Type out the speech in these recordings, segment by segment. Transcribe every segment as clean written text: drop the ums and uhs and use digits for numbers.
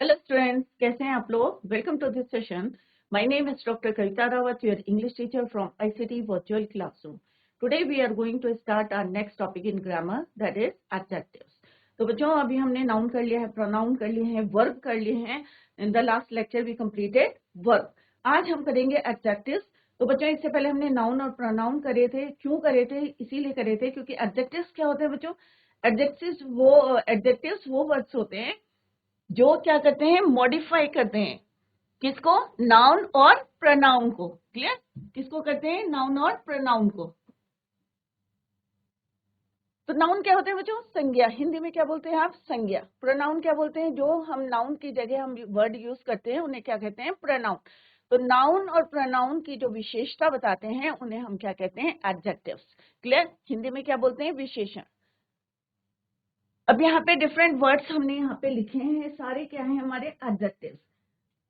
Hello students, कैसे हैं आप लोग? Welcome to this session. My name is Dr. Kavita Rawat, your English teacher from ICT Virtual Classroom. Today we are going to start our next topic in grammar, that is adjectives. तो बच्चों अभी हमने noun कर लिया है, pronoun कर लिए हैं, verb कर लिए हैं. In the last lecture we completed verb. आज हम करेंगे adjectives. तो बच्चों इससे पहले हमने noun और pronoun करे थे. क्यों करे थे? इसीलिए करे थे क्योंकि adjectives क्या होते हैं बच्चों? adjectives वो words होते हैं जो क्या करते हैं, मॉडिफाई करते हैं किसको, नाउन और प्रनाउन को. क्लियर? किसको करते हैं, नाउन और प्रनाउन को. तो नाउन क्या होते हैं बच्चों, संज्ञा. हिंदी में क्या बोलते हैं आप, संज्ञा. प्रनाउन क्या बोलते हैं, जो हम नाउन की जगह हम वर्ड यूज करते हैं उन्हें क्या कहते हैं, प्रनाउन. तो नाउन और प्रनाउन की जो विशेषता बताते हैं उन्हें हम क्या कहते हैं, एडजेक्टिव्स. क्लियर? हिंदी में क्या बोलते हैं, विशेषण. अब यहाँ पे डिफरेंट वर्ड्स हमने यहाँ पे लिखे हैं, सारे क्या हैं हमारे एडजेक्टिव्स.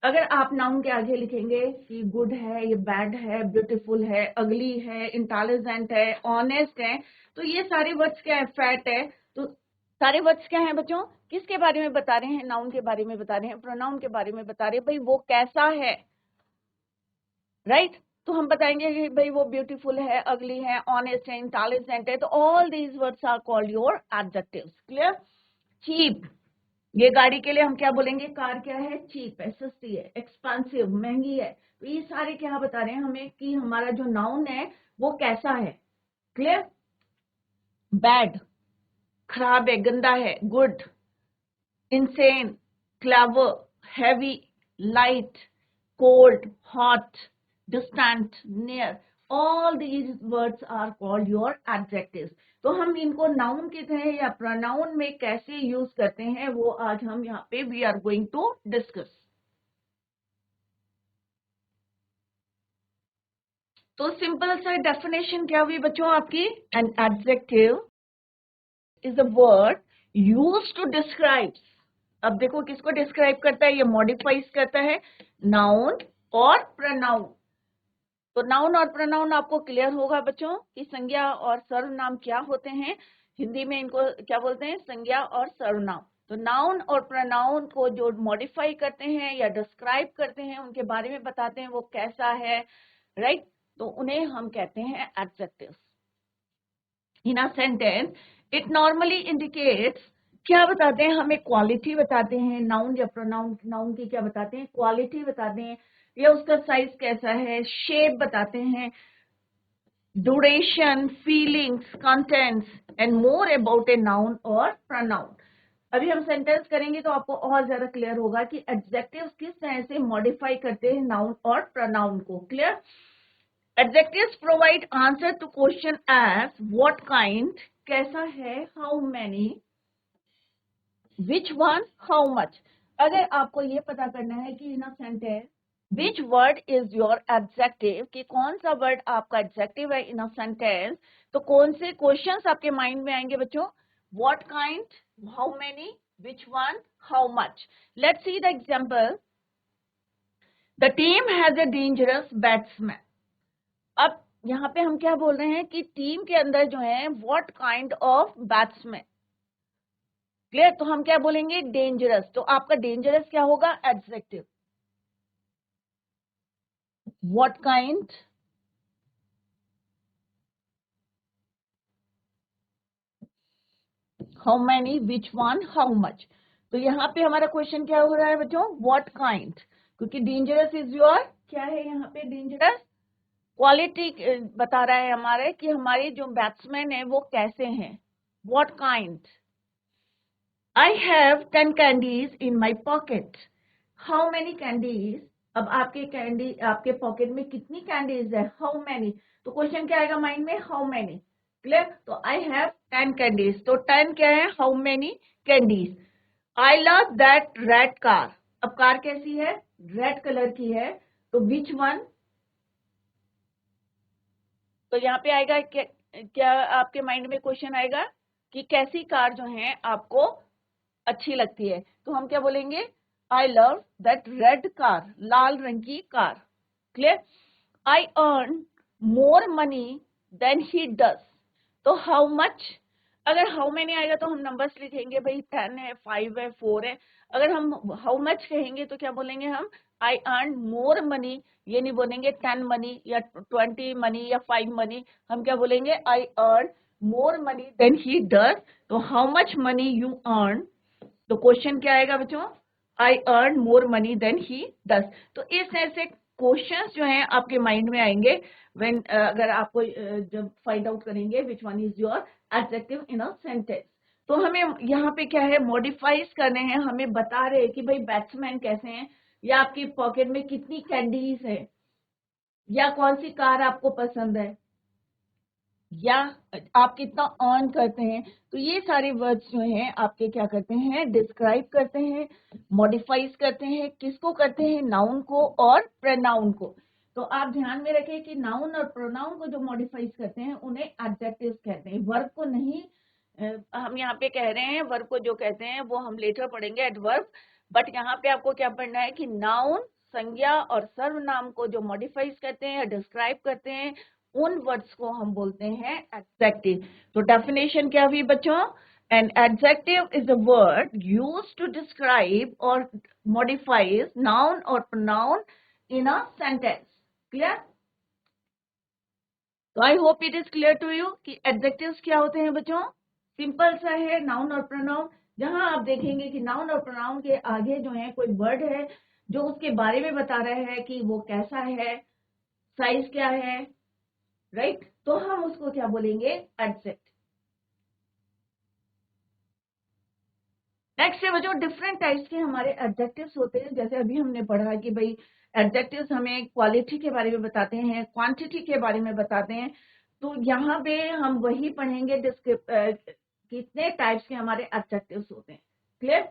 अगर आप नाउन के आगे लिखेंगे कि गुड है, ये बैड है, ब्यूटीफुल है, अगली है, इंटेलिजेंट है, ऑनेस्ट है, तो ये सारे वर्ड्स क्या है, फैट है. तो सारे वर्ड्स क्या हैं बच्चों, किसके बारे में बता रहे हैं, नाउन के बारे में बता रहे हैं, प्रोनाउन के बारे में बता रहे हैं, भाई वो कैसा है. राइट? तो हम बताएंगे कि भाई वो ब्यूटीफुल है, अगली है, ऑनेस्ट है, इंटेलिजेंट है. तो all these words are called your adjectives. Clear? Cheap, ये गाड़ी के लिए हम क्या बोलेंगे, कार क्या है, चीप है, सस्ती है, एक्सपेंसिव, महंगी है. तो ये सारे क्या बता रहे हैं हमें कि हमारा जो नाउन है वो कैसा है. क्लियर? बैड, खराब है, गंदा है. Good, insane, clever, heavy, light, cold, hot, distant, near. all these words are called your adjectives. तो हम इनको नाउन की तरह या प्रोनाउन में कैसे यूज करते हैं वो आज हम यहाँ पे we are going to discuss. तो सिंपल सा डेफिनेशन क्या हुई बच्चों आपकी, an adjective is a word used to describe. अब देखो किसको डिस्क्राइब करता है, ये मॉडिफाइज करता है नाउन और प्रोनाउन. तो नाउन और प्रोनाउन आपको क्लियर होगा बच्चों कि संज्ञा और सर्वनाम क्या होते हैं. हिंदी में इनको क्या बोलते हैं, संज्ञा और सर्वनाम. तो नाउन और प्रोनाउन को जो मॉडिफाई करते हैं या डिस्क्राइब करते हैं, उनके बारे में बताते हैं वो कैसा है. राइट? तो उन्हें हम कहते हैं adjectives. In a sentence it normally indicates, क्या बताते हैं हमें, क्वालिटी बताते हैं. नाउन या प्रोनाउन, नाउन की क्या बताते हैं, क्वालिटी बताते हैं, या उसका साइज कैसा है, शेप बताते हैं, duration, feelings, contents and more about a noun और प्रोनाउन. अभी हम सेंटेंस करेंगे तो आपको और ज्यादा क्लियर होगा कि एडजेक्टिव्स किस तरह से मॉडिफाई करते हैं नाउन और प्रोनाउन को. Clear? Adjectives provide answer to question as what kind, कैसा है, how many, which one, how much. अगर आपको ये पता करना है कि in a sentence which word is your adjective, कि कौन सा वर्ड आपका एडजेक्टिव है इन अ सेंटेंस, तो कौन से क्वेश्चंस आपके माइंड में आएंगे बच्चों, what kind, how many, which one, how much. Let's see the example. The team has a dangerous batsman. अब यहाँ पे हम क्या बोल रहे हैं कि टीम के अंदर जो है what kind of batsman. Clear? तो हम क्या बोलेंगे, डेंजरस. तो आपका डेंजरस क्या होगा, adjective. What kind, how many, which one, how much. तो यहाँ पे हमारा क्वेश्चन क्या हो रहा है बच्चों, व्हाट काइंड, क्योंकि डेंजरस इज योर क्या है, यहाँ पे डेंजरस क्वालिटी बता रहा है हमारे कि हमारे जो बैट्समैन है वो कैसे हैं. What kind. I have 10 candies in my pocket. How many candies. अब आपके कैंडी, आपके पॉकेट में कितनी कैंडीज है, हाउ मैनी. तो क्वेश्चन क्या आएगा माइंड में, हाउ मैनी. क्लियर? तो आई हैव 10 कैंडीज, तो 10 क्या है, how many candies. I love that red car. अब कार कैसी है, रेड कलर की है, तो विच वन. तो यहाँ पे आएगा क्या आपके माइंड में क्वेश्चन आएगा कि कैसी कार जो है आपको अच्छी लगती है. तो हम क्या बोलेंगे, I love that red car, लाल रंग की car. Clear? I earn more money than he does. तो हाउ मच. अगर हाउ मेनी आएगा तो हम नंबर्स लिखेंगे, भाई 10 है, 5 है, 4 है। अगर हम हाउ मच कहेंगे तो क्या बोलेंगे हम, आई अर्न मोर मनी। ये नहीं बोलेंगे 10 मनी या 20 मनी या 5 मनी, हम क्या बोलेंगे, I earn more money than he does. तो how much money you earn, तो क्वेश्चन क्या आएगा बच्चों, I earn more money than he does. तो इस तरह से क्वेश्चंस जो हैं आपके माइंड में आएंगे व्हेन अगर आपको जब फाइंड आउट करेंगे which one is your adjective in a sentence. तो हमें यहाँ पे क्या है, मॉडिफाइज करने हैं, हमें बता रहे हैं कि भाई बैट्समैन कैसे हैं, या आपकी पॉकेट में कितनी कैंडीज है, या कौन सी कार आपको पसंद है, या आप कितना अर्न करते हैं। तो ये सारे वर्ड्स जो हैं आपके क्या करते हैं, डिस्क्राइब करते हैं, मॉडिफाइज करते हैं, किसको करते हैं, नाउन को और प्रोनाउन को। तो आप ध्यान में रखें कि नाउन और प्रोनाउन को जो मॉडिफाइज करते हैं उन्हें एडजेक्टिव्स कहते हैं, वर्ब को नहीं। हम यहाँ पे कह रहे हैं वर्ब को जो कहते हैं वो हम लेटर पढ़ेंगे एडवर्ब, बट यहाँ पे आपको क्या पढ़ना है कि नाउन, संज्ञा और सर्वनाम को जो मॉडिफाइज करते हैं या डिस्क्राइब करते हैं उन वर्ड्स को हम बोलते हैं एडजेक्टिव। तो डेफिनेशन क्या हुई बच्चों, an adjective is a word used to describe और मॉडिफाइज नाउन और pronoun in a sentence. Clear? तो I hope it is clear to you कि एडजेक्टिव्स क्या होते हैं बच्चों। सिंपल सा है, नाउन और प्रोनाउन। जहां आप देखेंगे कि नाउन और प्रोनाउन के आगे जो है कोई वर्ड है जो उसके बारे में बता रहा है कि वो कैसा है, साइज क्या है, राइट, तो हम उसको क्या बोलेंगे, एडजेक्टिव। नेक्स्ट है बच्चों, डिफरेंट टाइप्स के हमारे एडजेक्टिव्स होते हैं। जैसे अभी हमने पढ़ा कि भाई एडजेक्टिव्स हमें क्वालिटी के बारे में बताते हैं, क्वांटिटी के बारे में बताते हैं। तो यहाँ पे हम वही पढ़ेंगे कितने टाइप्स के हमारे एडजेक्टिव्स होते हैं। Clear?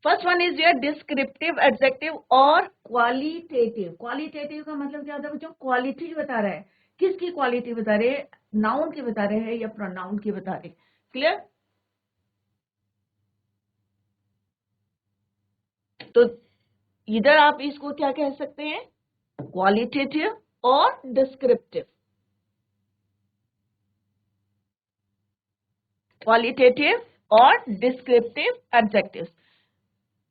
First one is your descriptive adjective और क्वालिटेटिव। क्वालिटेटिव का मतलब क्या होता है बच्चों, क्वालिटी बता रहा है, किसकी क्वालिटी बता रहे हैं, नाउन की बता रहे हैं या प्रोनाउन की बता रहे हैं। क्लियर? तो इधर आप इसको क्या कह सकते हैं, क्वालिटेटिव और डिस्क्रिप्टिव। क्वालिटेटिव और डिस्क्रिप्टिव एडजेक्टिव्स,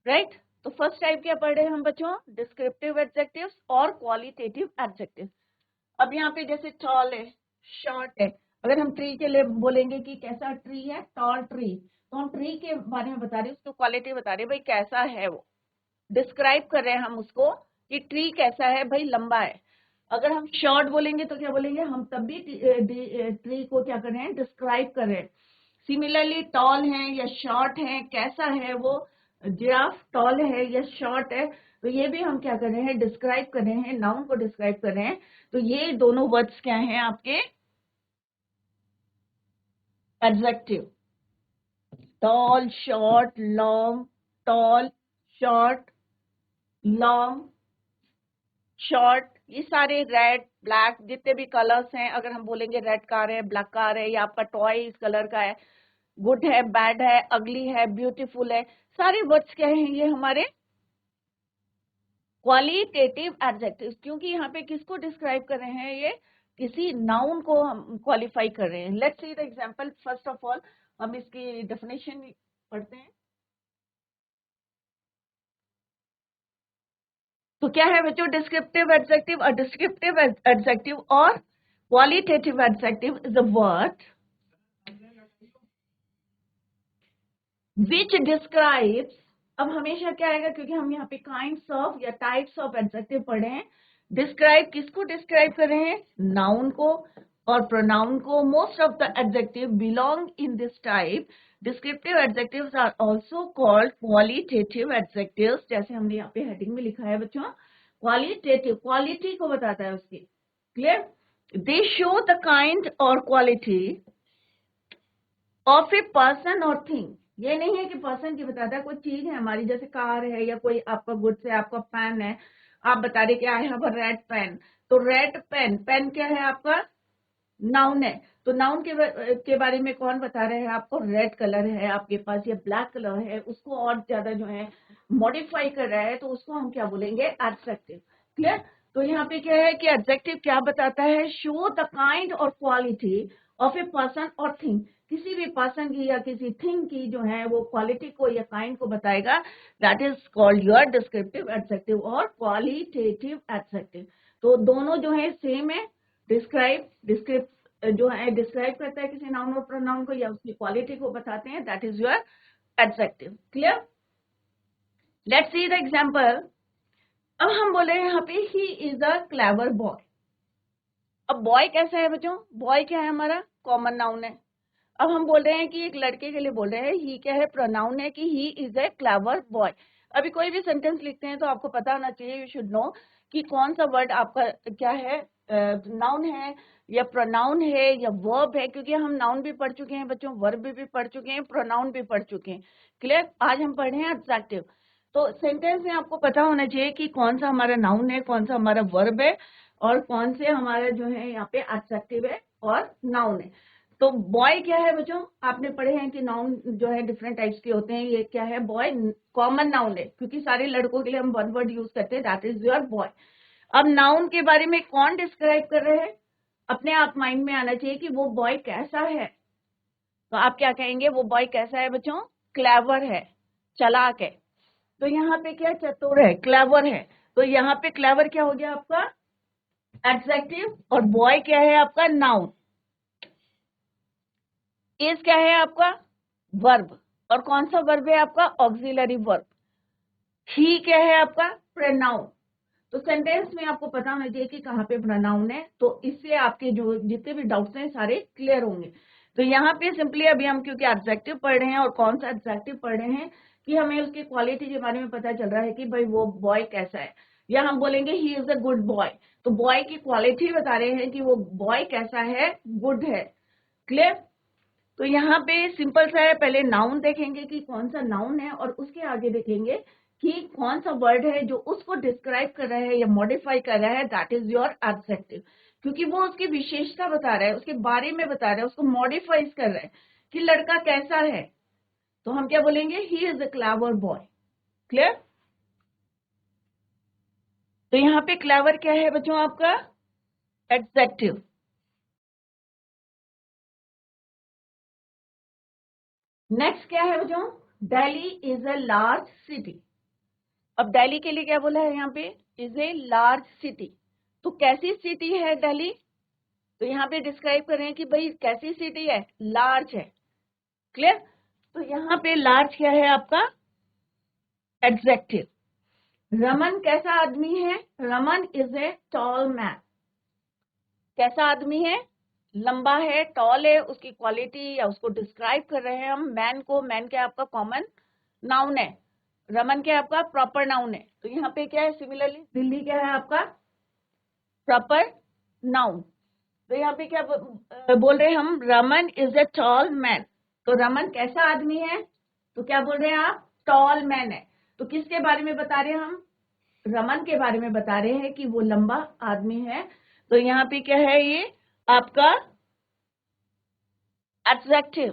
राइट। तो फर्स्ट टाइप क्या पढ़ रहे हैं हम बच्चों, डिस्क्रिप्टिव एडजेक्टिव्स और क्वालिटेटिव एडजेक्टिव्स। अब यहाँ पे जैसे टॉल है, शॉर्ट है, अगर हम ट्री के लिए बोलेंगे कि कैसा ट्री है, टॉल ट्री, तो हम ट्री के बारे में बता रहे हैं, उसको क्वालिटी बता रहे हैं, भाई कैसा है वो, डिस्क्राइब कर रहे हैं हम उसको कि ट्री कैसा है, भाई लंबा है। अगर हम शॉर्ट बोलेंगे तो क्या बोलेंगे, हम तब भी ट्री को क्या कर रहे हैं, डिस्क्राइब कर रहे हैं। सिमिलरली टॉल है या शॉर्ट है, कैसा है वो, जिराफ टॉल है या शॉर्ट है, तो ये भी हम क्या कर रहे हैं, डिस्क्राइब कर रहे हैं, नाउन को डिस्क्राइब कर रहे हैं। तो ये दोनों वर्ड्स क्या हैं आपके, adjective. Tall, short, long, tall, short, long, short, ये सारे रेड, ब्लैक, जितने भी कलर्स हैं, अगर हम बोलेंगे रेड कार है, ब्लैक कार है, या आपका टॉय इस कलर का है, गुड है, बैड है, अगली है, ब्यूटीफुल है, सारे वर्ड्स क्या हैं ये हमारे क्वालिटेटिव एडजेक्टिव्स। क्योंकि यहाँ पे किसको डिस्क्राइब कर रहे हैं, ये किसी नाउन को हम क्वालिफाई कर रहे हैं। Let's see the example. First of all हम इसकी डेफिनेशन पढ़ते हैं। तो क्या है बच्चों, डिस्क्रिप्टिव एडजेक्टिव। और डिस्क्रिप्टिव एडजेक्टिव और qualitative adjective is a word which describes. अब हमेशा क्या आएगा, क्योंकि हम यहाँ पे काइंड्स ऑफ या टाइप्स ऑफ एडजेक्टिव पढ़े हैं। डिस्क्राइब किसको डिस्क्राइब कर रहे हैं, नाउन को और प्रोनाउन को। Most of the adjective belong in this type. Descriptive adjectives are also called qualitative adjectives. जैसे हमने यहाँ पे हेडिंग में लिखा है बच्चों, क्वालिटेटिव क्वालिटी को बताता है उसकी। Clear? They show the kind और क्वालिटी ऑफ ए पर्सन और थिंग। ये नहीं है कि पर्सन की बताता है, कोई चीज है हमारी, जैसे कार है या कोई आपका गुड्स है, आपका पेन है, आप बता रहे कि I have a red pen. तो रेड पेन, पेन क्या है आपका, नाउन है। तो नाउन के बारे में कौन बता रहे हैं आपको, रेड कलर है आपके पास या ब्लैक कलर है, उसको और ज्यादा जो है मॉडिफाई कर रहा है, तो उसको हम क्या बोलेंगे, एडजेक्टिव। क्लियर? तो यहाँ पे क्या है कि एडजेक्टिव क्या बताता है, शो द काइंड और क्वालिटी ऑफ ए पर्सन और थिंग, किसी भी पर्सन की या किसी थिंग की जो है वो क्वालिटी को या काइंड को बताएगा, that is called your descriptive adjective और क्वालिटेटिव एडजेक्टिव। तो दोनों जो है सेम है। डिस्क्रिप्ट जो है डिस्क्राइब करता है किसी नाउन और प्रोनाउन को या उसकी क्वालिटी को बताते हैं, that is your adjective. Clear? Let's see the example. अब हम बोले हैं यहाँ पे ही इज अ क्लेवर बॉय। अब बॉय कैसा है बच्चों? बॉय क्या है? हमारा कॉमन नाउन है। अब हम बोल रहे हैं कि एक लड़के के लिए बोल रहे हैं, ही क्या है? प्रोनाउन है कि he is a clever boy. अभी कोई भी सेंटेंस लिखते हैं तो आपको पता होना चाहिए, यू शुड नो कि कौन सा वर्ड आपका क्या है, नाउन है या प्रोनाउन है या वर्ब है, क्योंकि हम नाउन भी पढ़ चुके हैं बच्चों, वर्ब भी पढ़ चुके हैं, प्रोनाउन भी पढ़ चुके हैं। क्लियर? आज हम पढ़े हैं एडजेक्टिव। तो सेंटेंस में आपको पता होना चाहिए कि कौन सा हमारा नाउन है, कौन सा हमारा वर्ब है और कौन से हमारा जो है यहाँ पे एडजेक्टिव है और नाउन है। तो बॉय क्या है बच्चों? आपने पढ़े हैं कि नाउन जो है डिफरेंट टाइप्स के होते हैं। ये क्या है? बॉय कॉमन नाउन है, क्योंकि सारे लड़कों के लिए हम वन वर्ड यूज करते हैं, दैट इज योर बॉय। अब नाउन के बारे में कौन डिस्क्राइब कर रहे हैं? अपने आप माइंड में आना चाहिए कि वो बॉय कैसा है। तो आप क्या कहेंगे? वो बॉय कैसा है बच्चों? क्लेवर है, चालाक है। तो यहाँ पे क्या? चतुर है, क्लेवर है। तो यहाँ पे क्लेवर क्या हो गया आपका? एडजेक्टिव। और बॉय क्या है आपका? नाउन। इज क्या है आपका? वर्ब। और कौन सा वर्ब है आपका? Auxiliary verb. ही क्या है आपका? प्रोनाउन। तो सेंटेंस में आपको पता होना चाहिए कि कहाँ पे प्रोनाउन है, तो इससे आपके जो जितने भी डाउट्स हैं सारे क्लियर होंगे। तो यहाँ पे सिंपली अभी हम क्योंकि एडजेक्टिव पढ़ रहे हैं और कौन सा एडजेक्टिव पढ़ रहे हैं कि हमें उसकी क्वालिटी के बारे में पता चल रहा है कि भाई वो बॉय कैसा है, या हम बोलेंगे ही इज अ गुड बॉय। तो बॉय की क्वालिटी बता रहे हैं कि वो बॉय कैसा है? गुड है। क्लियर? तो यहाँ पे सिंपल सा है, पहले नाउन देखेंगे कि कौन सा नाउन है और उसके आगे देखेंगे कि कौन सा वर्ड है जो उसको डिस्क्राइब कर रहा है या मॉडिफाई कर रहा है, दैट इज योर एडजेक्टिव। क्योंकि वो उसकी विशेषता बता रहा है, उसके बारे में बता रहा है, उसको मॉडिफाई कर रहा है कि लड़का कैसा है। तो हम क्या बोलेंगे? ही is a clever boy. Clear? तो यहाँ पे क्लेवर क्या है बच्चों आपका? एडजेक्टिव। नेक्स्ट क्या है बच्चों? Delhi is a large city. अब दिल्ली के लिए क्या बोला है यहाँ पे? Is a large city. तो कैसी सिटी है दिल्ली? तो यहाँ पे डिस्क्राइब कर रहे हैं कि भाई कैसी सिटी है? लार्ज है। क्लियर? तो यहाँ पे लार्ज क्या है आपका? एडजेक्टिव। रमन कैसा आदमी है? Raman is a tall man. कैसा आदमी है? लंबा है, टॉल है, उसकी क्वालिटी या उसको डिस्क्राइब कर रहे हैं हम मैन को। मैन क्या आपका? कॉमन नाउन है। रमन क्या आपका? प्रॉपर नाउन है। तो यहाँ पे क्या है? सिमिलरली दिल्ली क्या है आपका? Proper noun. तो यहाँ पे क्या बोल रहे हैं हम? Raman is a tall man. तो रमन कैसा आदमी है? तो क्या बोल रहे हैं आप? टॉल मैन है। तो किसके बारे में बता रहे हैं हम? रमन के बारे में बता रहे हैं कि वो लंबा आदमी है। तो यहाँ पे क्या है? ये आपका adjective.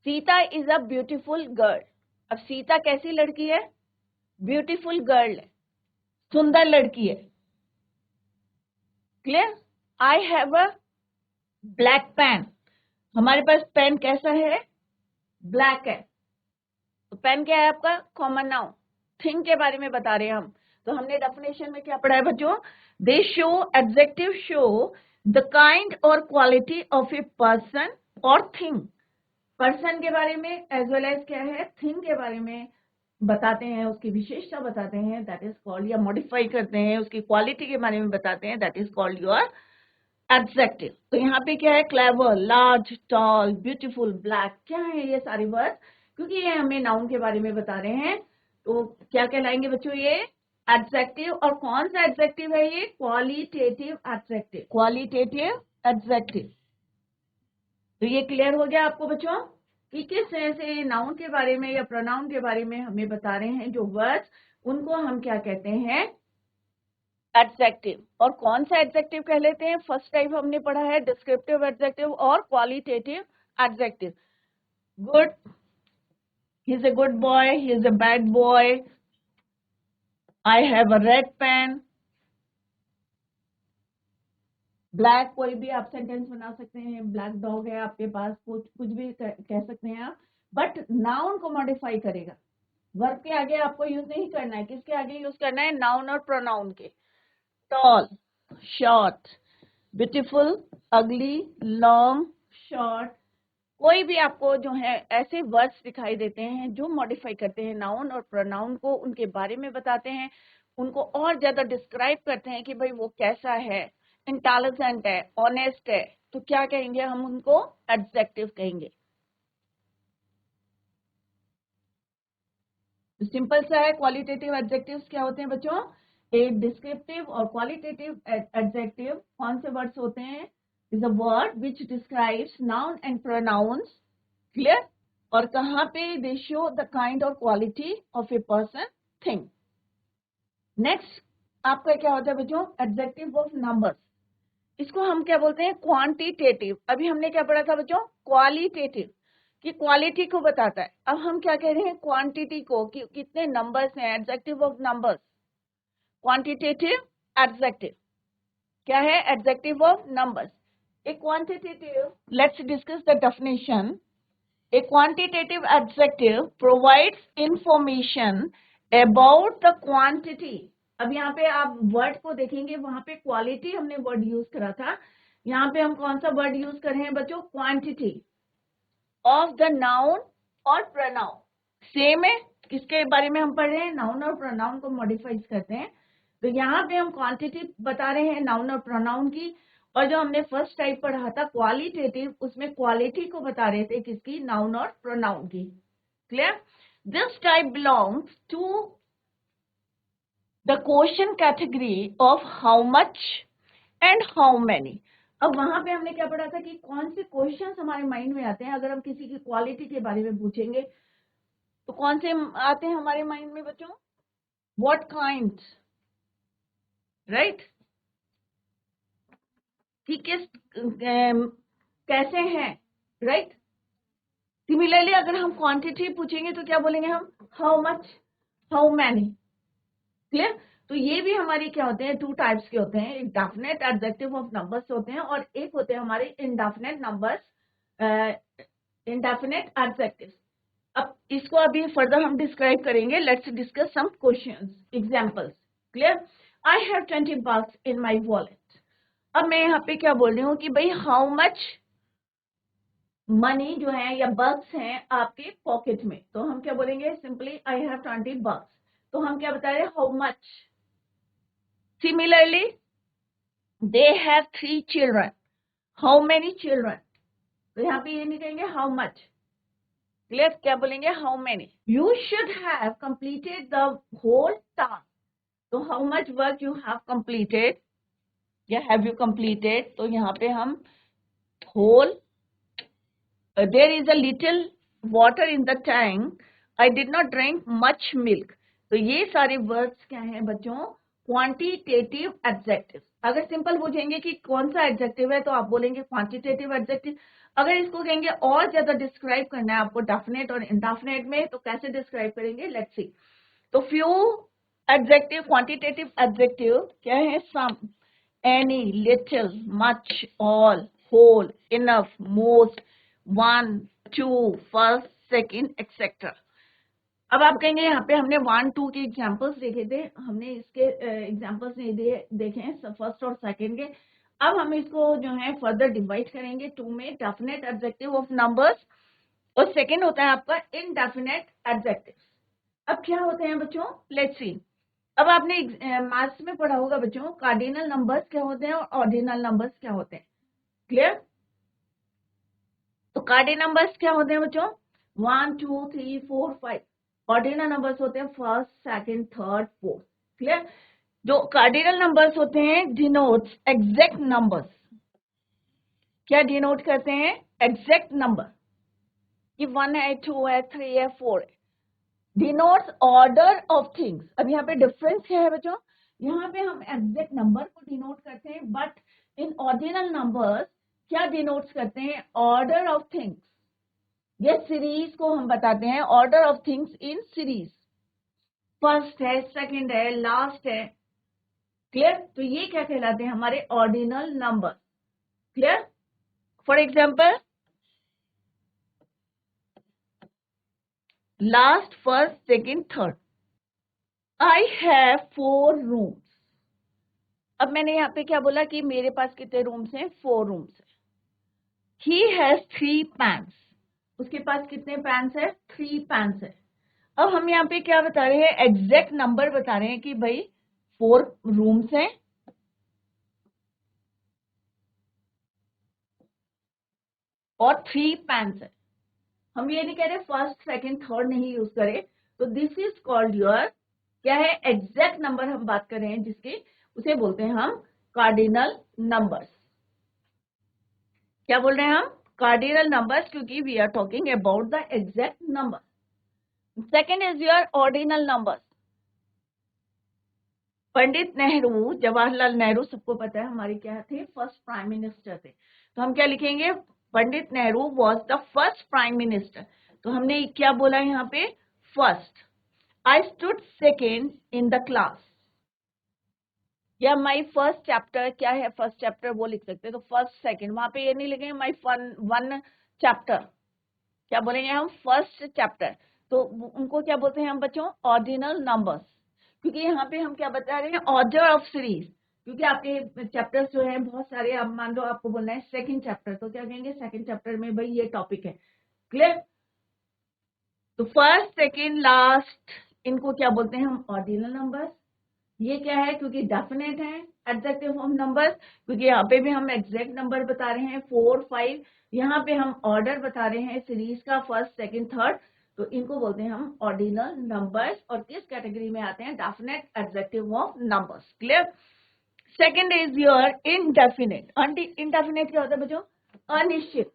Sita is a beautiful girl. अब सीता कैसी लड़की है? ब्यूटीफुल गर्ल है, सुंदर लड़की है। Clear? I have a black pen. हमारे पास पेन कैसा है? ब्लैक है। तो पेन क्या है आपका? Common noun. थिंग के बारे में बता रहे हैं हम। तो हमने डेफिनेशन में क्या पढ़ा है बच्चों? दे show, adjective show the kind और क्वालिटी ऑफ ए पर्सन और थिंग। पर्सन के बारे में एज वेल एज क्या है? थिंग के बारे में बताते हैं, उसकी विशेषता बताते हैं, दैट इज कॉल्ड, या मॉडिफाई करते हैं, उसकी क्वालिटी के बारे में बताते हैं, that is called your adjective. तो यहाँ पे क्या है? Clever, large, tall, beautiful, black, क्या है ये सारे वर्ड? क्योंकि ये हमें नाउन के बारे में बता रहे हैं। तो क्या कहलाएंगे बच्चों? ये एडजेक्टिव। और कौन सा एडजेक्टिव है ये? Qualitative adjective. Qualitative adjective. तो ये क्लियर हो गया आपको बच्चों कि किस तरह से नाउन के बारे में या प्रोनाउन के बारे में हमें बता रहे हैं जो वर्ड्स, उनको हम क्या कहते हैं? एडजेक्टिव। और कौन सा एडजेक्टिव कह लेते हैं? फर्स्ट टाइप हमने पढ़ा है डिस्क्रिप्टिव एडजेक्टिव और qualitative adjective. Good, he is a good boy, he is a bad boy, I have a red pen, black कोई भी आप सेंटेंस बना सकते हैं, ब्लैक डॉग है आपके पास, कुछ भी कह सकते हैं आप, बट नाउन को मॉडिफाई करेगा। वर्ब के आगे आपको यूज नहीं करना है, किसके आगे यूज करना है? नाउन और प्रोनाउन के। टॉल, शॉर्ट, ब्यूटीफुल, अगली, लॉन्ग, शॉर्ट, कोई भी आपको जो है ऐसे वर्ड्स दिखाई देते हैं जो मॉडिफाई करते हैं नाउन और प्रोनाउन को, उनके बारे में बताते हैं, उनको और ज्यादा डिस्क्राइब करते हैं कि भाई वो कैसा है, इंटेलिजेंट है, ऑनेस्ट है, तो क्या कहेंगे हम उनको? एडजेक्टिव कहेंगे। सिंपल सा है। क्वालिटेटिव एडजेक्टिव्स क्या होते हैं बच्चों? एक डिस्क्रिप्टिव और क्वालिटेटिव एडजेक्टिव कौन से वर्ड्स होते हैं? Is a word which describes noun and pronouns, clear, और कहाँ पे दे शो द काइंड और quality of a person, thing. Next आपका क्या होता है बच्चों? Adjective of numbers. इसको हम क्या बोलते हैं? क्वांटिटेटिव। अभी हमने क्या पढ़ा था बच्चों? क्वालिटेटिव, कि क्वालिटी को बताता है। अब हम क्या कह रहे हैं? क्वांटिटी को, कि कितने नंबर्स हैं। Adjective of numbers, quantitative adjective. क्या है? Adjective of numbers. A quantitative, let's discuss the definition. A quantitative adjective provides information about the quantity। अब यहाँ पे आप वर्ड को देखेंगे, वहां पे क्वालिटी हमने वर्ड यूज करा था, यहाँ पे हम कौन सा वर्ड यूज कर रहे हैं बच्चों? क्वांटिटी ऑफ द नाउन और प्रोनाउन। सेम है। किसके बारे में हम पढ़ रहे हैं? नाउन और प्रोनाउन को मॉडिफाइज करते हैं। तो यहाँ पे हम क्वांटिटी बता रहे हैं नाउन और प्रोनाउन की, और जो हमने फर्स्ट टाइप पढ़ा था क्वालिटेटिव, उसमें क्वालिटी को बता रहे थे, किसकी? नाउन और प्रोनाउन की। Clear? This type belongs to the question category of how much and how many. अब वहां पे हमने क्या पढ़ा था कि कौन से क्वेश्चंस हमारे माइंड में आते हैं अगर हम किसी की क्वालिटी के बारे में पूछेंगे, तो कौन से आते हैं हमारे माइंड में बच्चों? व्हाट काइंड, राइट, कि किस कैसे हैं, राइट। सिमिलरली अगर हम क्वांटिटी पूछेंगे तो क्या बोलेंगे हम? How much, how many. Clear? तो ये भी हमारी क्या होते हैं? टू टाइप्स के होते हैं। एक डेफिनेट एडजेक्टिव ऑफ नंबर्स होते हैं, और एक होते हैं हमारे इनडेफिनेट नंबर्स, इनडेफिनेट एडजेक्टिव। अब इसको अभी फर्दर हम डिस्क्राइब करेंगे। Let's discuss some questions, examples. Clear? I have 20 bucks in my wallet. अब मैं यहाँ पे क्या बोल रही हूँ कि भाई हाउ मच मनी जो है या बक्स हैं आपके पॉकेट में, तो हम क्या बोलेंगे? Simply I have 20 bucks। तो हम क्या बता रहे हैं? How much. Similarly they have 3 children, how many children. तो यहाँ पे ये नहीं कहेंगे हाउ मच। क्लियर? क्या बोलेंगे? How many. You should have completed the whole task. तो how much work you have completed या हैव यू कंप्लीटेड, तो यहाँ पे हम whole, there is a little water in the tank, I did not drink much milk. तो ये सारे words क्या हैं बच्चों? Quantitative adjective. अगर सिंपल पूछेंगे कि कौन सा एडजेक्टिव है, तो आप बोलेंगे क्वांटिटेटिव एडजेक्टिव। अगर इसको कहेंगे और ज्यादा डिस्क्राइब करना है आपको डेफिनेट और इनडेफिनेट में, तो कैसे डिस्क्राइब करेंगे? Let's see. तो फ्यू एडजेक्टिव, क्वांटिटेटिव एडजेक्टिव क्या है? Some, any, little, much, all, whole, enough, most, one, two, first, second, etcetera. अब आप कहेंगे यहाँ पे हमने 1, 2 के एग्जांपल्स देखे थे, हमने इसके एग्जांपल्स नहीं देखे हैं फर्स्ट और सेकंड के। अब हम इसको जो है फर्दर डिवाइड करेंगे टू में, डेफिनेट एडजेक्टिव ऑफ नंबर्स, और सेकंड होता है आपका इनडेफिनेट एडजेक्टिव। अब क्या होते हैं बच्चों? Let's see. अब आपने मैथ्स में पढ़ा होगा बच्चों, कार्डिनल नंबर्स क्या होते हैं और ऑर्डिनल नंबर्स क्या होते हैं। क्लियर? तो कार्डिनल नंबर्स क्या होते हैं बच्चों? 1, 2, 3, 4, 5। ऑर्डिनल नंबर्स होते हैं first, second, third, fourth. Clear? जो कार्डिनल नंबर्स होते हैं डिनोट्स एग्जैक्ट नंबर्स। क्या डिनोट करते हैं? एग्जैक्ट नंबर, कि 1 है, 2 है, 3 है, 4 है। Denotes order of things. अब यहाँ पे डिफरेंस क्या है बच्चों? यहाँ पे हम एग्जैक्ट नंबर को डिनोट करते हैं, बट इन ऑर्डिनल नंबर्स क्या डिनोट्स करते हैं? Order of things. ये सीरीज को हम बताते हैं, order of things in series. First है, सेकंड है, लास्ट है। क्लियर? तो ये क्या कहलाते हैं? हमारे ordinal number. Clear? For example, last, first, second, third. I have 4 rooms. अब मैंने यहाँ पे क्या बोला कि मेरे पास कितने रूम्स हैं? 4 रूम्स है। He has 3 पैंस। उसके पास कितने पैंस है? 3 पैंस है। अब हम यहाँ पे क्या बता रहे हैं? एग्जैक्ट नंबर बता रहे हैं कि भाई 4 रूम्स हैं और 3 पैंस है। हम ये नहीं कह रहे फर्स्ट, सेकंड, थर्ड नहीं यूज करें। तो दिस इज कॉल्ड योर, क्या है? एग्जैक्ट नंबर हम बात कर रहे हैं जिसके, उसे बोलते हैं हम कार्डिनल नंबर्स। क्या बोल रहे हैं हम? कार्डिनल नंबर्स, क्योंकि we are talking about the exact number. Second is your ordinal numbers. Pandit Nehru, Jawaharlal Nehru, सबको पता है हमारे क्या थे? फर्स्ट प्राइम मिनिस्टर थे। तो हम क्या लिखेंगे? Pandit Nehru was the first prime minister. तो हमने क्या बोला यहाँ पे? First. I stood second in the class, या माई फर्स्ट चैप्टर, क्या है फर्स्ट चैप्टर वो लिख सकते हैं। तो फर्स्ट, सेकेंड, वहां पे ये नहीं लिखेंगे माई वन चैप्टर, क्या बोलेंगे हम? First chapter. तो उनको क्या बोलते हैं हम बच्चों? Ordinal numbers. क्योंकि यहाँ पे हम क्या बता रहे हैं? Order of series. क्योंकि आपके चैप्टर्स जो हैं बहुत सारे, अब मान लो आपको बोलना है सेकंड चैप्टर, तो क्या कहेंगे? सेकंड चैप्टर में भाई ये टॉपिक है। क्लियर? तो फर्स्ट, सेकंड, लास्ट, इनको क्या बोलते हैं हम? Ordinal numbers. ये क्या है? क्योंकि डेफिनेट है एडजेक्टिव ऑफ नंबर, क्योंकि यहाँ पे भी हम एग्जैक्ट नंबर बता रहे हैं 4, 5। यहाँ पे हम ऑर्डर बता रहे हैं सीरीज का, फर्स्ट, सेकंड, थर्ड। तो इनको बोलते हैं हम ऑर्डिनल नंबर्स। और किस कैटेगरी में आते हैं? Definite adjective of numbers. Clear? Second is your indefinite. Indefinite क्या होता है बच्चों? अनिश्चित।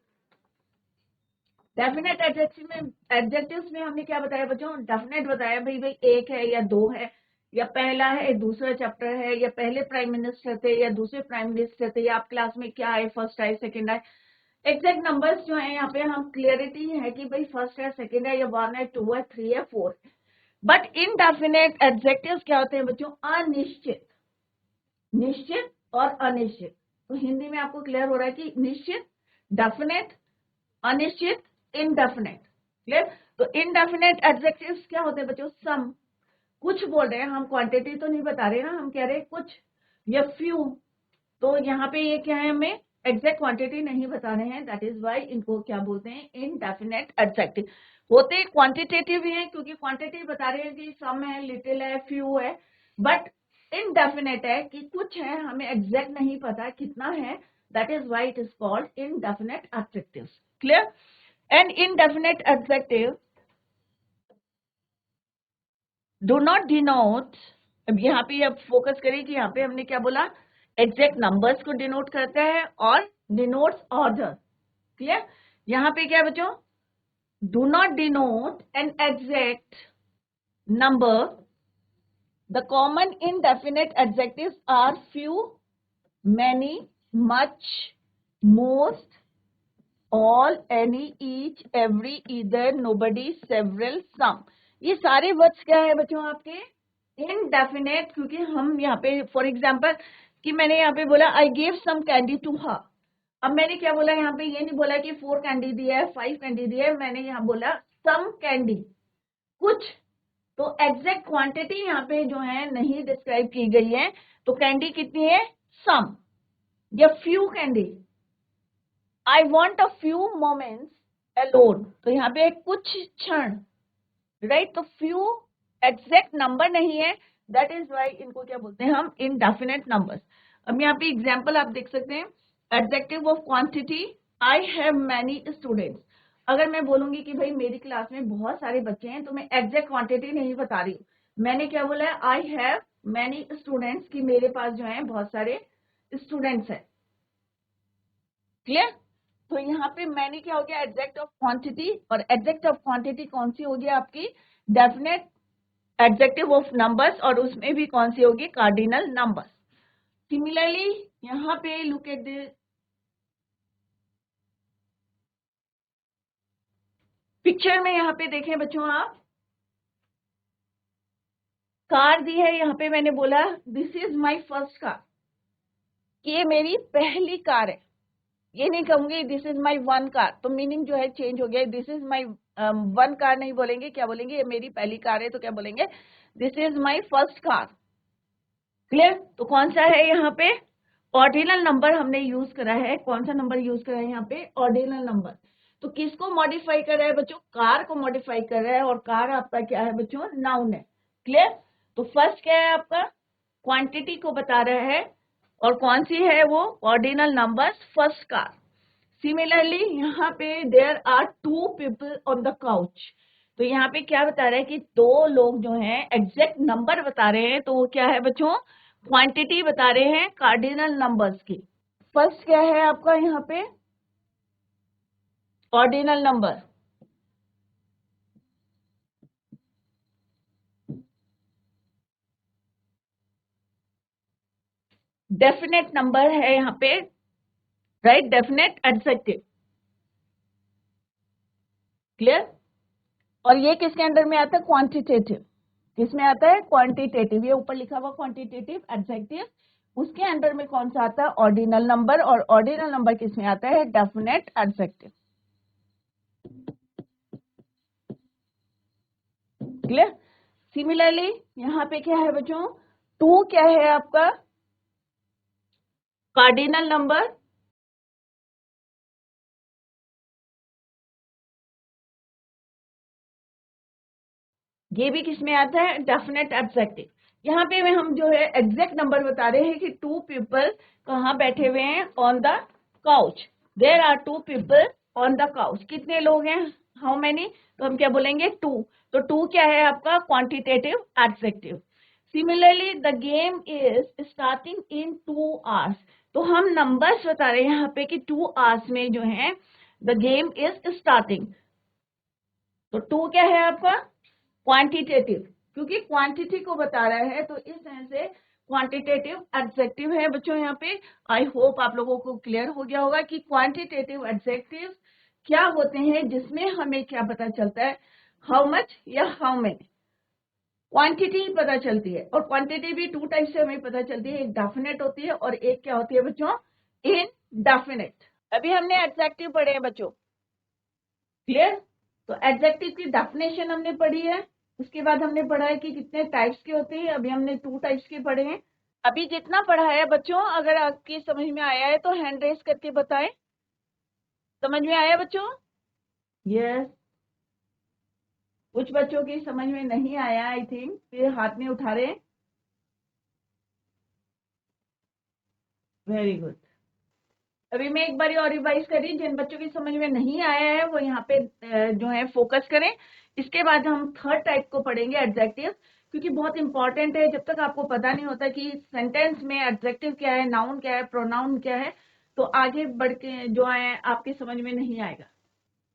डेफिनेट एडजेक्टिव्स में हमने क्या बताया बच्चों? डेफिनेट बताया, भाई भाई एक है या 2 है, या पहला है, दूसरा चैप्टर है, या पहले प्राइम मिनिस्टर थे या दूसरे प्राइम मिनिस्टर थे, या आप क्लास में क्या आए? फर्स्ट आए, सेकंड आए। एग्जैक्ट नंबर्स जो है यहाँ पे हम क्लियरिटी है कि भाई फर्स्ट है, सेकंड है, या 1 है, 2 है, 3 है, 4 है। बट इनडेफिनेट एडजेक्टिव्स क्या होते हैं बच्चों? अनिश्चित। निश्चित और अनिश्चित। तो हिंदी में आपको क्लियर हो रहा है कि निश्चित, डेफिनेट, अनिश्चित, इनडेफिनेट। क्लियर? तो इनडेफिनेट एडजेक्टिव्स क्या होते हैं बच्चों? सम। कुछ बोल रहे हैं हम, क्वांटिटी तो नहीं बता रहे ना, हम कह रहे हैं कुछ या फ्यू। तो यहाँ पे ये क्या है? हमें एग्जैक्ट क्वांटिटी नहीं बता रहे हैं, दैट इज वाई इनको क्या बोलते हैं? Indefinite adjective. होते क्वांटिटेटिव भी है, क्योंकि क्वांटिटी बता रहे हैं कि सम है, लिटिल है, फ्यू है। बट इनडेफिनेट है कि कुछ है, हमें एग्जैक्ट नहीं पता कितना है, that is why it is called indefinite adjective. Clear? And indefinite adjective do not denote. अब यहाँ पे अब फोकस करें कि यहाँ पे हमने क्या बोला? एग्जैक्ट नंबर्स को डिनोट करता है और डिनोट्स ऑर्डर। क्लियर? यहाँ पे क्या बच्चों? Do not denote an exact number. The common indefinite adjectives are few, many, much, most, all, any, each, every, either, nobody, several, some. ये सारे वर्ड्स क्या है बच्चों आपके? इनडेफिनेट। क्योंकि हम यहाँ पे फॉर एग्जाम्पल कि मैंने यहाँ पे बोला I give some candy to her. अब मैंने क्या बोला यहाँ पे? ये नहीं बोला कि 4 कैंडी दिया है, 5 कैंडी दिया है, मैंने यहाँ बोला सम कैंडी, कुछ। तो एग्जैक्ट क्वांटिटी यहाँ पे जो है नहीं डिस्क्राइब की गई है। तो कैंडी कितनी है? सम या few candy. I want a few moments alone. तो यहाँ पे कुछ क्षण, राइट? तो फ्यू एग्जैक्ट नंबर नहीं है, दैट इज वाई इनको क्या बोलते हैं हम? Indefinite numbers. अब यहाँ पे एग्जाम्पल आप देख सकते हैं। Adjective of quantity, I have many students. अगर मैं बोलूंगी कि भाई मेरी क्लास में बहुत सारे बच्चे हैं, तो मैं एग्जैक्ट क्वांटिटी नहीं बता रही हूँ। मैंने क्या बोला है? आई हैव मैनी स्टूडेंट्स, कि मेरे पास जो है बहुत सारे स्टूडेंट्स हैं। क्लियर? तो यहाँ पे मैंने क्या हो गया? Exact of quantity. और एग्जैक्ट ऑफ क्वांटिटी कौन सी होगी आपकी? Definite adjective of numbers. और उसमें भी कौन सी होगी? Cardinal numbers. सिमिलरली यहाँ पे लुक एट द पिक्चर में, यहाँ पे देखें बच्चों आप, कार दी है। यहाँ पे मैंने बोला this is my first car, ये मेरी पहली कार है। ये नहीं कहूंगी this is my one car, तो मीनिंग जो है चेंज हो गया। This is my one car नहीं बोलेंगे, क्या बोलेंगे, ये मेरी पहली कार है, तो क्या बोलेंगे, this is my first car. Clear? तो कौन सा है यहाँ पे, ऑर्डिनल नंबर हमने यूज करा है। कौन सा नंबर यूज करा है यहाँ पे, ऑर्डिनल नंबर। तो किसको मॉडिफाई कर रहा है बच्चों, कार को मॉडिफाई कर रहा है, और कार आपका क्या है बच्चों, नाउन है। क्लियर? तो फर्स्ट क्या है आपका, क्वांटिटी को बता रहा है, और कौन सी है वो, ordinal numbers, first car. Similarly यहाँ पे there are two people on the couch. तो यहाँ पे क्या बता रहा है कि दो लोग जो हैं, एग्जैक्ट नंबर बता रहे हैं, तो वो क्या है बच्चों, क्वांटिटी बता रहे हैं कार्डिनल नंबर्स की। फर्स्ट क्या है आपका यहाँ पे, ऑर्डिनल नंबर। डेफिनेट नंबर है यहाँ पे, राइट, डेफिनेट एडजेक्टिव। क्लियर? और ये किसके अंडर में आता है, क्वांटिटेटिव। किसमें आता है, क्वांटिटेटिव। ये ऊपर लिखा हुआ क्वांटिटेटिव एडजेक्टिव, उसके अंडर में कौन सा आता है, ऑर्डिनल नंबर। और ऑर्डिनल नंबर किसमें आता है, डेफिनेट एडजेक्टिव। क्लियर? सिमिलरली यहाँ पे क्या है बच्चों, टू क्या है आपका, कार्डिनल नंबर। ये भी किसमें आता है, डेफिनेट एडजेक्टिव। यहाँ पे हम जो है एग्जैक्ट नंबर बता रहे हैं कि टू पीपल कहाँ बैठे हुए हैं, on the couch. There are two people on the couch. कितने लोग हैं, हाउ मेनी, तो हम क्या बोलेंगे, टू। तो टू क्या है आपका, quantitative adjective. Similarly the game is starting in 2 hours। तो हम नंबर्स बता रहे हैं यहाँ पे कि 2 hours में जो है द गेम इज स्टार्टिंग। तो टू क्या है आपका, क्वांटिटेटिव, क्योंकि क्वांटिटी को बता रहा है, तो इस तरह से क्वांटिटेटिव एडजेक्टिव है बच्चों यहाँ पे। आई होप आप लोगों को क्लियर हो गया होगा कि क्वांटिटेटिव एडजेक्टिव क्या होते हैं, जिसमें हमें क्या पता चलता है, हाउ मच या हाउ मेनी। क्वांटिटी पता चलती है, और क्वांटिटी भी टू टाइप से हमें पता चलती है, एक डेफिनेट होती है और एक क्या होती है बच्चों, इनडेफिनेट। अभी हमने एडजेक्टिव पढ़े हैं बच्चों। क्लियर? तो एडजेक्टिव की डेफिनेशन हमने पढ़ी है, उसके बाद हमने पढ़ा है कि कितने टाइप्स के होते हैं। अभी हमने 2 टाइप्स के पढ़े हैं। अभी जितना पढ़ा है बच्चों, अगर आपकी समझ में आया है तो हैंड रेस करके बताएं, समझ में आया बच्चों? यस। कुछ बच्चों की समझ में नहीं आया, आई थिंक, फिर हाथ में उठा रहे हैं। Very good. अभी मैं एक बार और रिवाइज कर रही, जिन बच्चों की समझ में नहीं आया है वो यहाँ पे जो है फोकस करें। इसके बाद हम थर्ड टाइप को पढ़ेंगे, एडजेक्टिव, क्योंकि बहुत इंपॉर्टेंट है। जब तक आपको पता नहीं होता कि सेंटेंस में एडजेक्टिव क्या है, नाउन क्या है, प्रोनाउन क्या है, तो आगे बढ़ के जो है आपकी समझ में नहीं आएगा।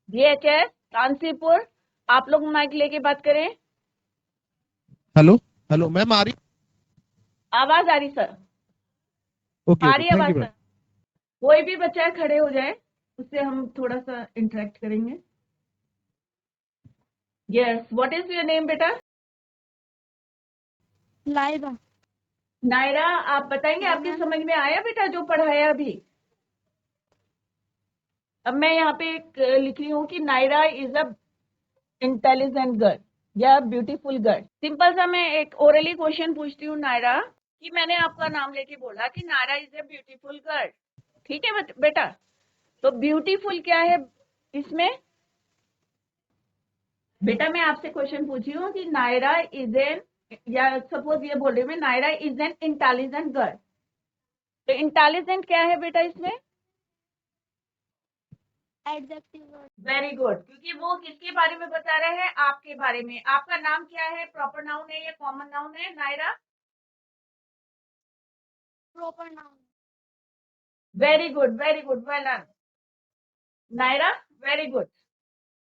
DHS कांसीपुर, आप लोग माइक लेके बात करें। हेलो। हेलो मैम, आ रही? आवाज आ रही सर, ओके आ ओके, रही थैंक आवाज यू मैम। सर। कोई भी बच्चा खड़े हो जाए, उससे हम थोड़ा सा इंटरेक्ट करेंगे। Yes, what is your name बेटा? लाइबा। नायरा, आप बताएंगे, हाँ आपकी मैम। समझ में आया बेटा जो पढ़ाया अभी? अब मैं यहाँ पे एक लिख रही हूँ कि Naira is a intelligent girl या ब्यूटीफुल गर्ल। सिंपल सा मैं एक ओरली क्वेश्चन पूछती हूँ नायरा, कि मैंने आपका नाम लेके बोला कि Naira is a beautiful girl, ठीक है बेटा? तो ब्यूटीफुल क्या है इसमें? बेटा मैं आपसे क्वेश्चन पूछी हूँ कि नायरा इज एन, या सपोज ये बोल रही हूँ मैं, Naira is an intelligent girl. तो इंटेलिजेंट क्या है बेटा इसमें? Adjective word. वेरी गुड, क्योंकि वो किसके बारे में बता रहे हैं, आपके बारे में। आपका नाम क्या है, प्रॉपर नाउन है या कॉमन नाउन है Naira? Proper noun. Very good, very good, well done Naira, very good.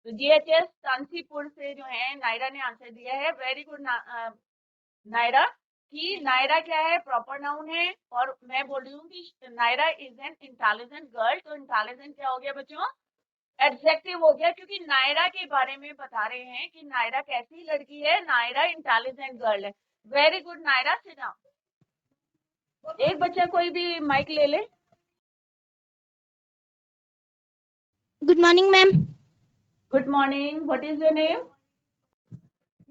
तो GHS कांसीपुर से जो है नायरा ने आंसर दिया है, वेरी गुड नायरा, कि नायरा क्या है, प्रॉपर नाउन है। और मैं बोल रही हूँ कि Naira is an intelligent girl. तो इंटेलिजेंट क्या हो गया बच्चों, एडजेक्टिव हो गया, क्योंकि नायरा के बारे में बता रहे हैं कि नायरा कैसी लड़की है, नायरा इंटेलिजेंट गर्ल है। Very good Naira, sit down. एक बच्चा कोई भी माइक ले ले। Good morning, ma'am. Good morning. What is your name?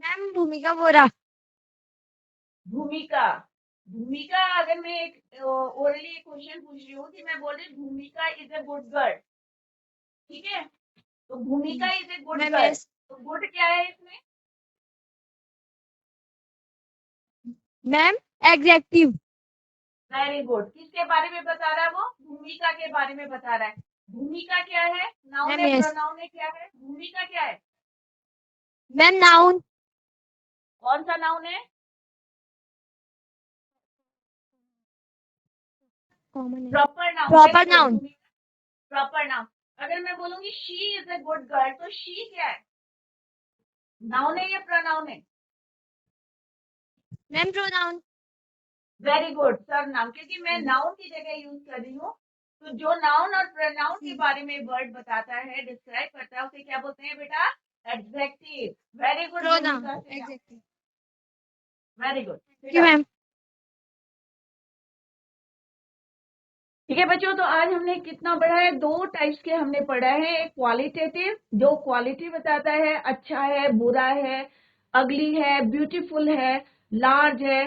Ma'am, Bhumika Bora. भूमिका. भूमिका, अगर मैं एक ओरली क्वेश्चन पूछ रही हूँ कि मैं बोल रही भूमिका इज अ गुड गर्ल, ठीक है? तो भूमिका is a good Ma'am, girl, yes. तो गुड क्या है इसमें? Ma'am, adjective. Very good. किसके बारे में बता रहा है वो? भूमिका के बारे में बता रहा है. भूमिका क्या है? नाउन Ma'am, है, yes. प्रोनाउन है, क्या है? भूमिका क्या है? Ma'am, noun. कौन सा नाउन है? Common name. Proper noun. Proper noun. Proper noun. अगर मैं बोलूंगी she is a good girl, तो शी क्या है? नाउन है या प्रोनाउन है? Ma'am, pronoun. Very good. सर्वनाम. क्योंकि मैं नाउन की जगह यूज कर रही हूँ, तो जो नाउन और प्रोनाउन के बारे में वर्ड बताता है, डिस्क्राइब करता है, उसे क्या बोलते हैं बेटा? Adjective. Very good. Pronoun. Adjective. Very good. Thank you, ma'am. ठीक है बच्चों, तो आज हमने कितना पढ़ा है? 2 टाइप्स के हमने पढ़ा है. एक क्वालिटेटिव, जो क्वालिटी बताता है, अच्छा है, बुरा है, अगली है, ब्यूटीफुल है, लार्ज है,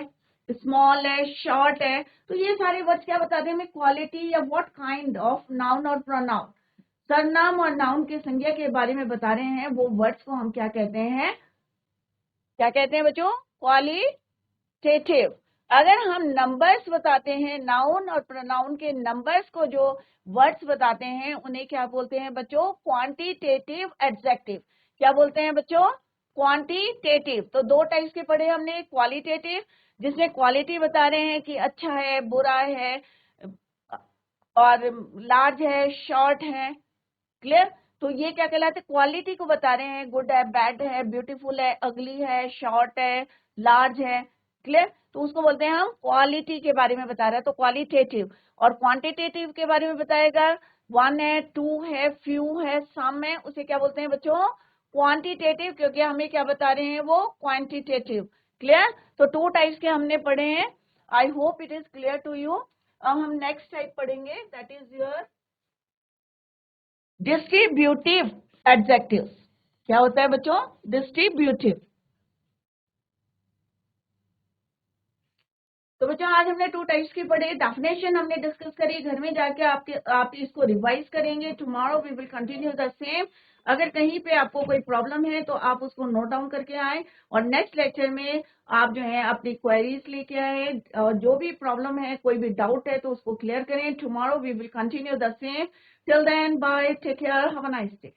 स्मॉल है, शॉर्ट है. तो ये सारे वर्ड्स क्या बताते हैं हमें? क्वालिटी या व्हाट काइंड ऑफ नाउन और प्रोनाउन, सरनाम और नाउन के संज्ञा के बारे में बता रहे हैं. वो वर्ड्स को हम क्या कहते हैं? क्या कहते हैं बच्चों? क्वालिटेटिव. अगर हम नंबर्स बताते हैं, नाउन और प्रोनाउन के नंबर्स को जो वर्ड्स बताते हैं, उन्हें क्या बोलते हैं बच्चों? Quantitative adjective. क्या बोलते हैं बच्चों? क्वांटिटेटिव. तो 2 टाइप्स के पढ़े हमने. क्वालिटेटिव, जिसमें क्वालिटी बता रहे हैं कि अच्छा है, बुरा है, और लार्ज है, शॉर्ट है. क्लियर? तो ये क्या कहलाते हैं? क्वालिटी को बता रहे हैं. गुड है, बैड है, ब्यूटीफुल है, अगली है, शॉर्ट है, लार्ज है. क्लियर? तो उसको बोलते हैं हम क्वालिटी के बारे में बता रहा है, तो क्वालिटेटिव. और क्वांटिटेटिव के बारे में बताएगा. 1 है, 2 है, फ्यू है, सम है, उसे क्या बोलते हैं बच्चों? क्वांटिटेटिव. क्योंकि हमें क्या बता रहे हैं वो? क्वांटिटेटिव. क्लियर? तो 2 टाइप्स के हमने पढ़े हैं. I hope it is clear to you. अब हम नेक्स्ट टाइप पढ़ेंगे, that is your distributive adjectives. क्या होता है बच्चों? डिस्ट्रीब्यूटिव. तो बच्चों आज हमने 2 टाइप्स की पढ़े. डेफिनेशन हमने डिस्कस करी. घर में जाके आप इसको रिवाइज करेंगे. Tomorrow we will continue the same. अगर कहीं पे आपको कोई प्रॉब्लम है तो आप उसको नोट डाउन करके आए, और नेक्स्ट लेक्चर में आप जो है अपनी क्वेरीज लेके आए, और जो भी प्रॉब्लम है, कोई भी डाउट है, तो उसको क्लियर करें. Tomorrow we will continue the same. Till then bye, take care, have a nice day.